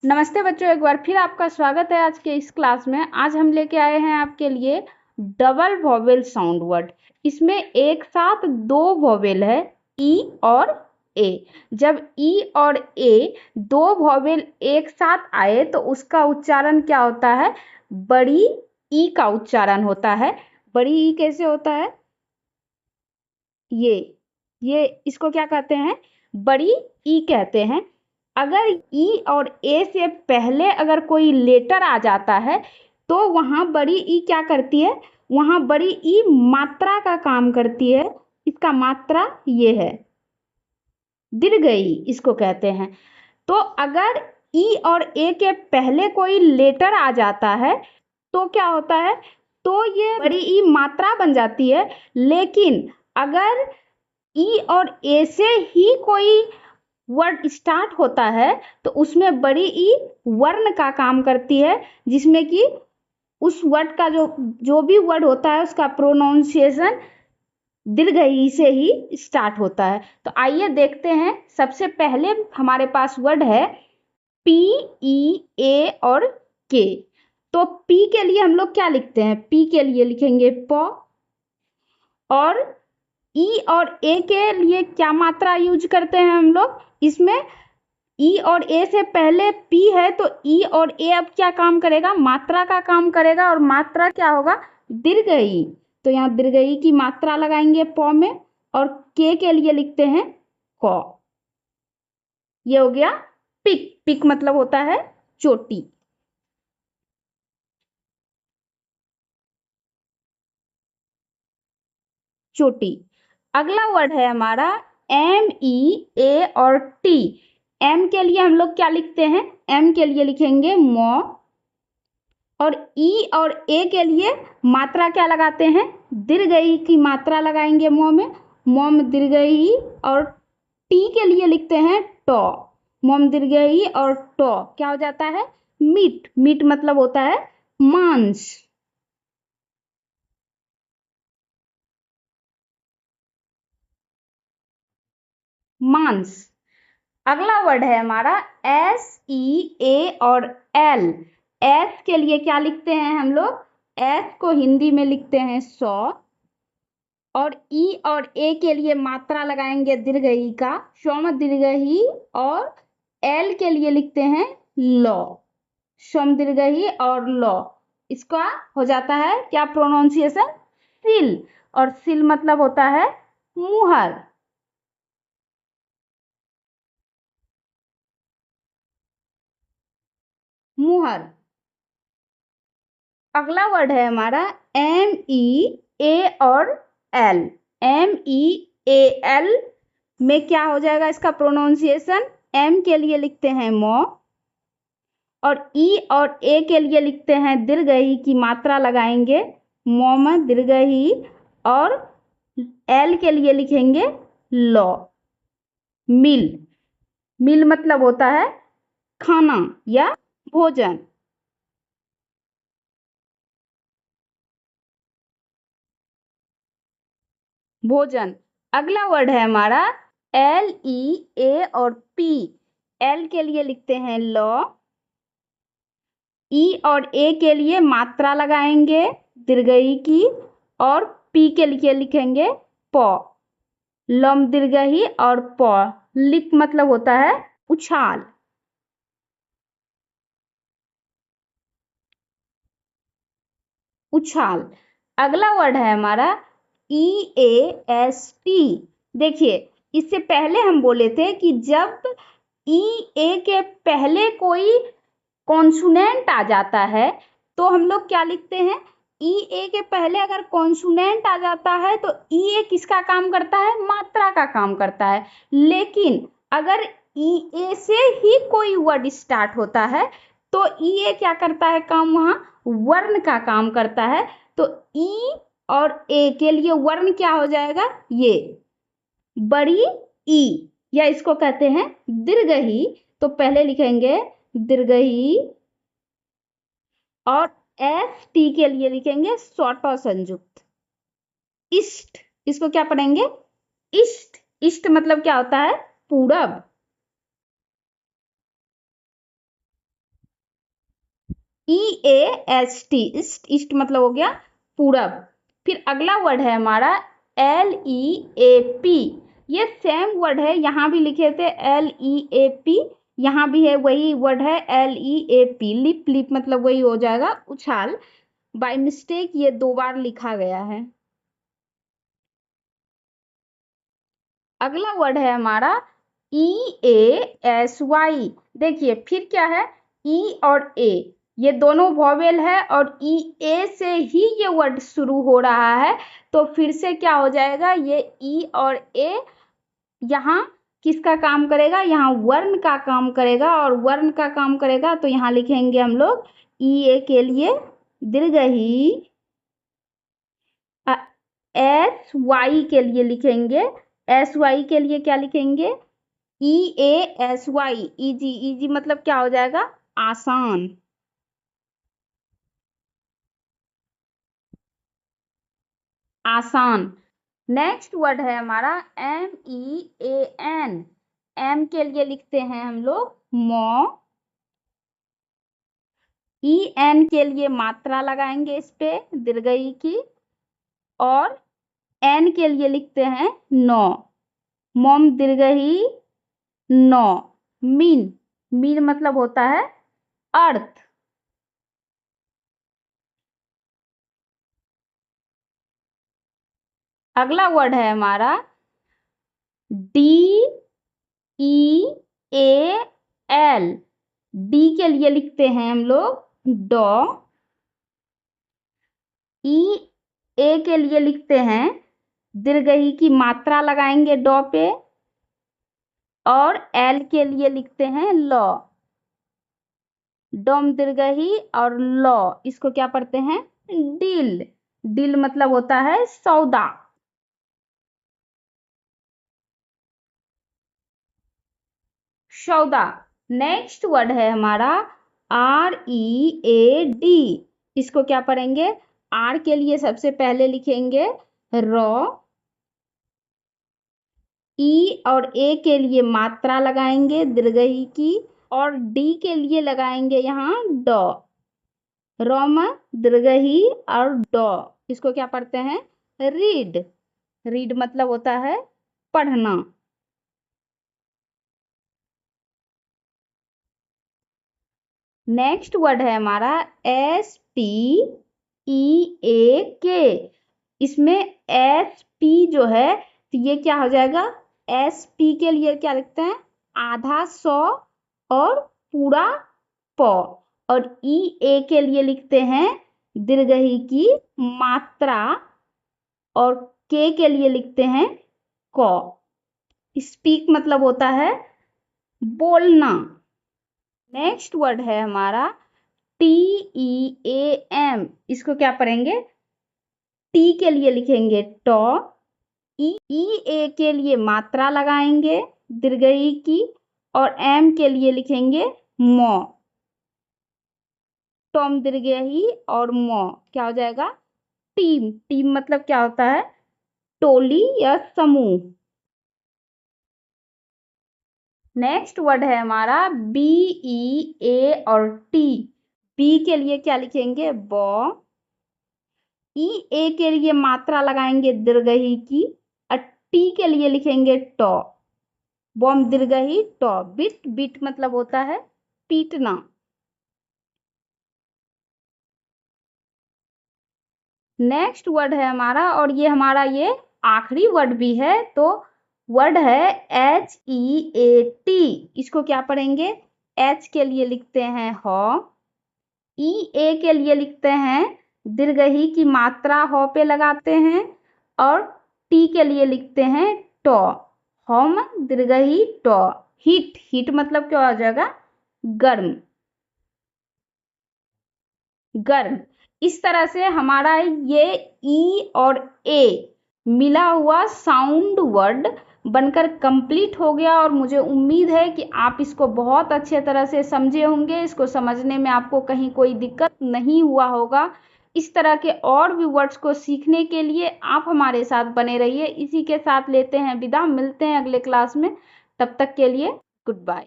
नमस्ते बच्चों, एक बार फिर आपका स्वागत है आज के इस क्लास में। आज हम लेके आए हैं आपके लिए डबल वॉवेल साउंड वर्ड। इसमें एक साथ दो वॉवेल है, ई और ए। जब ई और ए दो वॉवेल एक साथ आए तो उसका उच्चारण क्या होता है? बड़ी ई का उच्चारण होता है। बड़ी ई कैसे होता है? ये इसको क्या कहते हैं? बड़ी ई कहते हैं। अगर ई और ए से पहले अगर कोई लेटर आ जाता है तो वहां बड़ी ई क्या करती है? वहां बड़ी ई मात्रा का काम करती है। इसका मात्रा ये है, दीर्घ ई इसको कहते हैं। तो अगर ई और ए के पहले कोई लेटर आ जाता है तो क्या होता है? तो ये बड़ी ई मात्रा बन जाती है। लेकिन अगर ई और ए से ही कोई वर्ड स्टार्ट होता है तो उसमें बड़ी ई वर्ण का काम करती है, जिसमें कि उस वर्ड का जो भी वर्ड होता है उसका प्रोनाउंसिएशन दीर्घ ई से ही स्टार्ट होता है। तो आइए देखते हैं। सबसे पहले हमारे पास वर्ड है पी, ई, ए और के। तो पी के लिए हम लोग क्या लिखते हैं? पी के लिए लिखेंगे प। और ई और ए के लिए क्या मात्रा यूज करते हैं हम लोग? इसमें ई और ए से पहले पी है तो ई और ए अब क्या काम करेगा? मात्रा का काम करेगा। और मात्रा क्या होगा? दीर्घ ई। तो यहाँ दीर्घ ई की मात्रा लगाएंगे प में। और के लिए लिखते हैं क। ये हो गया पिक। पिक मतलब होता है चोटी। चोटी। अगला वर्ड है हमारा एम, ई, ए और टी। एम के लिए हम लोग क्या लिखते हैं? एम के लिए लिखेंगे म। और ई और ए के लिए मात्रा क्या लगाते हैं? दीर्घ ई की मात्रा लगाएंगे म में। म में दीर्घ ई। और टी के लिए लिखते हैं ट। म में दीर्घ ई और ट क्या हो जाता है? मीट। मीट मतलब होता है मांस। मांस। अगला वर्ड है हमारा एस, ई, ए और एल। एस के लिए क्या लिखते हैं हम लोग? एस को हिंदी में लिखते हैं सौ। और ई और ए के लिए मात्रा लगाएंगे दीर्घ ई का, स्वम दीर्घ ई। और एल के लिए लिखते हैं लॉ, स्वम दीर्घ ई और लॉ। इसका हो जाता है क्या प्रोनाउंसिएशन? सिल। और सिल मतलब होता है मुहर। मुहर। अगला वर्ड है हमारा एम, ई, ए और एल। एम, ई, ए, एल में क्या हो जाएगा इसका प्रोनाउंसिएशन? एम के लिए लिखते हैं मो। और ई और ए के लिए लिखते हैं दीर्घ ई की मात्रा लगाएंगे मो में दीर्घ ई। और एल के लिए लिखेंगे लॉ। मिल। मिल मतलब होता है खाना या भोजन। भोजन। अगला वर्ड है हमारा एल, ई, ए और पी। एल के लिए लिखते हैं लॉ। ई और ए के लिए मात्रा लगाएंगे दीर्घ ई की। और पी के लिए लिखेंगे प। लम दीर्घ ई और प। लिप मतलब होता है उछाल। उछाल। अगला वर्ड है हमारा ई, ए, एस, टी। देखिए, इससे पहले हम बोले थे कि जब ई, ए के पहले कोई कॉन्सोनेंट आ जाता है तो हम लोग क्या लिखते हैं? ई, ए के पहले अगर कॉन्सोनेंट आ जाता है तो ई, ए किसका काम करता है? मात्रा का काम करता है। लेकिन अगर ई, ए से ही कोई वर्ड स्टार्ट होता है तो ई, ए क्या करता है काम? वहां वर्ण का काम करता है। तो ई और ए के लिए वर्ण क्या हो जाएगा? ये बड़ी ई, या इसको कहते हैं दीर्घ ई। तो पहले लिखेंगे दीर्घ ई। और एस, टी के लिए लिखेंगे स्वट संयुक्त इष्ट। इसको क्या पढ़ेंगे? इष्ट। इष्ट मतलब क्या होता है? पूरब। EAST, ईस्ट मतलब हो गया पूरब। फिर अगला वर्ड है हमारा LEAP। ये सेम वर्ड है, यहाँ भी लिखे थे LEAP, यहाँ भी है वही वर्ड है LEAP। लिप, लिप मतलब वही हो जाएगा उछाल। बाय मिस्टेक ये 2 बार लिखा गया है। अगला वर्ड है हमारा EASY। देखिए फिर क्या है, E और A ये दोनों वॉवेल है और EA से ही ये वर्ड शुरू हो रहा है, तो फिर से क्या हो जाएगा, ये E और A यहाँ किसका काम करेगा, यहाँ वर्ण का काम करेगा। और वर्ण का काम करेगा तो यहाँ लिखेंगे हम लोग EA के लिए दीर्घई, SY के लिए लिखेंगे, SY के लिए क्या लिखेंगे, EASY, इजी। इजी मतलब क्या हो जाएगा, आसान। आसान। नेक्स्ट वर्ड है हमारा MEAN। M के लिए लिखते हैं हम लोग मौ। EN के लिए मात्रा लगाएंगे इस पे दीर्घई की, और N के लिए लिखते हैं नौ। मोम दीर्घई नौ। मीन, मीन मतलब होता है अर्थ। अगला वर्ड है हमारा DEAL। डी के लिए लिखते हैं हम लोग डॉ। E A के लिए लिखते हैं दीर्घई की मात्रा लगाएंगे डॉ पे, और L के लिए लिखते हैं लॉ। डोम दीर्घई और लॉ, इसको क्या पढ़ते हैं, डील। डील मतलब होता है सौदा। सौदा। नेक्स्ट वर्ड है हमारा READ। इसको क्या पढ़ेंगे, R के लिए सबसे पहले लिखेंगे रॉ। E और A के लिए मात्रा लगाएंगे दीर्घई की, और D के लिए लगाएंगे यहाँ डॉ। रोम दीर्घई और डॉ, इसको क्या पढ़ते हैं, रीड। रीड मतलब होता है पढ़ना। नेक्स्ट वर्ड है हमारा SPEAK। इसमें SP जो है तो ये क्या हो जाएगा, SP के लिए क्या लिखते हैं, आधा सौ और पूरा प। और EA के लिए लिखते हैं दीर्घई की मात्रा, और K के लिए लिखते हैं क। स्पीक मतलब होता है बोलना। नेक्स्ट वर्ड है हमारा TEAM। इसको क्या पढ़ेंगे, T के लिए लिखेंगे टॉ। EA के लिए मात्रा लगाएंगे दीर्घई की, और M के लिए लिखेंगे मौ। टॉम दीर्घई और मौ क्या हो जाएगा, टीम। टीम मतलब क्या होता है, टोली या समूह। नेक्स्ट वर्ड है हमारा BEA और T। बी के लिए क्या लिखेंगे बॉ। EA के लिए मात्रा लगाएंगे दीर्घई की, और T के लिए लिखेंगे टॉ। बॉम दीर्घई टॉ। बिट, बिट मतलब होता है पीटना। नेक्स्ट वर्ड है हमारा, और ये हमारा ये आखिरी वर्ड भी है, तो वर्ड है HEAT। इसको क्या पढ़ेंगे, H के लिए लिखते हैं हॉ। EA के लिए लिखते हैं दीर्घई की मात्रा हॉ पे लगाते हैं, और T के लिए लिखते हैं टॉ। होम दीर्घई टॉ। हीट, हीट मतलब क्या हो जाएगा, गर्म। गर्म। इस तरह से हमारा ये E और A मिला हुआ साउंड वर्ड बनकर कंप्लीट हो गया, और मुझे उम्मीद है कि आप इसको बहुत अच्छे तरह से समझे होंगे। इसको समझने में आपको कहीं कोई दिक्कत नहीं हुआ होगा। इस तरह के और भी वर्ड्स को सीखने के लिए आप हमारे साथ बने रहिए। इसी के साथ लेते हैं विदा, मिलते हैं अगले क्लास में। तब तक के लिए गुड बाय।